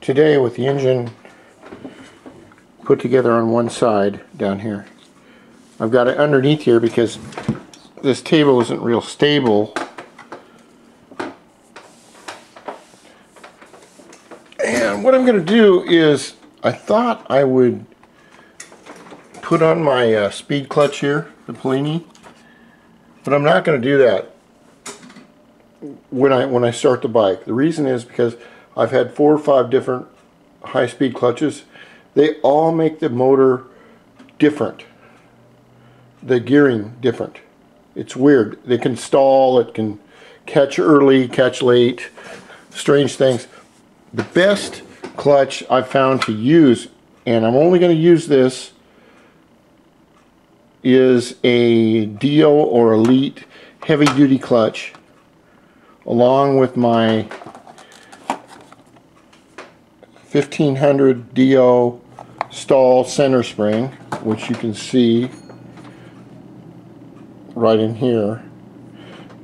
today with the engine put together on one side down here. I've got it underneath here because this table isn't real stable. And what I'm going to do is, I thought I would put on my speed clutch here, the Polini, but I'm not going to do that when I start the bike. The reason is because I've had 4 or 5 different high-speed clutches. They all make the motor different, the gearing different. It's weird. They can stall, it can catch early, catch late, strange things. The best clutch I've found to use, and I'm only going to use this, is a DIO or Elite heavy duty clutch along with my 1500 DIO stall center spring, which you can see right in here,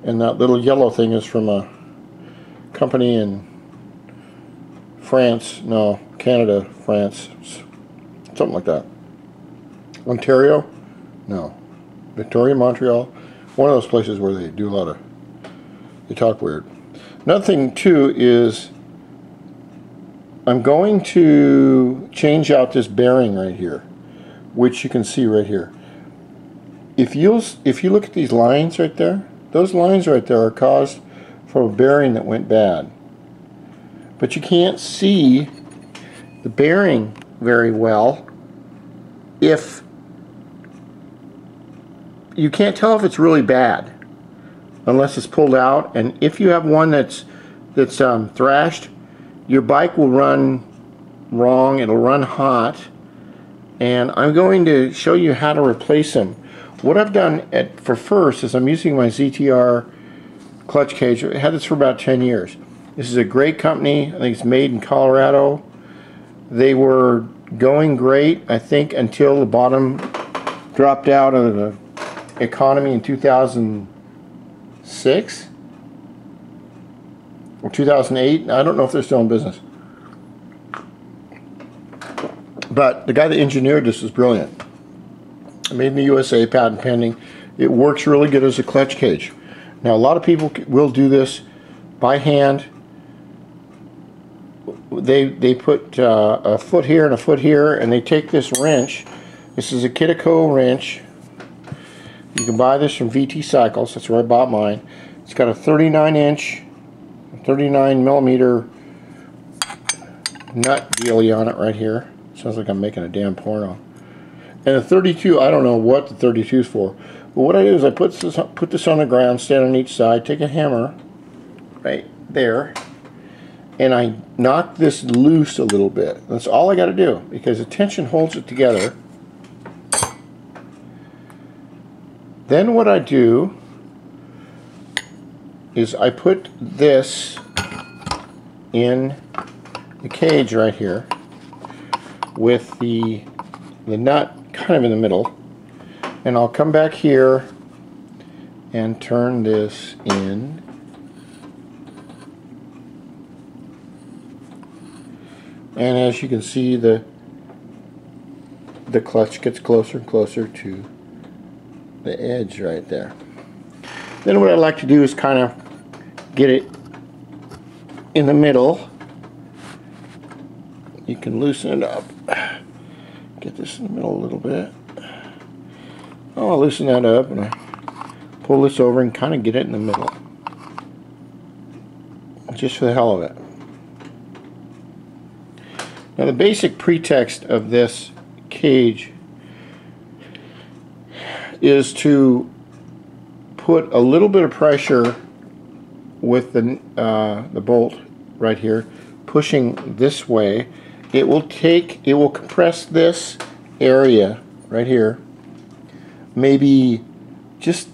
and that little yellow thing is from a company in France, no, Canada, France, something like that. Ontario? No. Victoria, Montreal? One of those places where they do a lot of, they talk weird. Another thing too is I'm going to change out this bearing right here, which you can see right here. If you look at these lines right there, those lines right there are caused from a bearing that went bad. But you can't see the bearing very well if you can't tell if it's really bad unless it's pulled out. And if you have one that's thrashed, your bike will run wrong, it'll run hot, and I'm going to show you how to replace them. What I've done for first is I'm using my ZTR clutch cage. I had this for about 10 years. This is a great company. I think it's made in Colorado. They were going great, I think, until the bottom dropped out of the economy in 2006 or 2008. I don't know if they're still in business. But the guy that engineered this was brilliant. Made in the USA, patent pending. It works really good as a clutch cage. Now, a lot of people will do this by hand. They put a foot here and a foot here, and they take this wrench. This is a Kitaco wrench. You can buy this from VT Cycles. That's where I bought mine. It's got a 39-inch, 39mm nut dealie on it right here. Sounds like I'm making a damn porno. And a 32, I don't know what the 32 is for. But what I do is I put this on the ground, stand on each side, take a hammer right there, and I knock this loose a little bit. That's all I got to do, because the tension holds it together. Then what I do is I put this in the cage right here with the nut kind of in the middle, and I'll come back here and turn this in. And as you can see, the clutch gets closer and closer to the edge right there. Then what I like to do is kind of get it in the middle. You can loosen it up. Get this in the middle a little bit. I'll loosen that up and I pull this over and kind of get it in the middle. Just for the hell of it. Now, the basic pretext of this cage is to put a little bit of pressure with the bolt right here, pushing this way. It will compress this area right here, maybe just,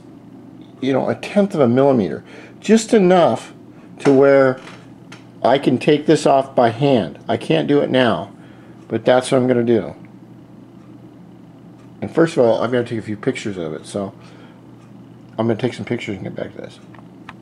you know, 1/10 of a millimeter, just enough to where I can take this off by hand. I can't do it now, but that's what I'm going to do. And first of all, I've got to take a few pictures of it, so I'm going to take some pictures and get back to this.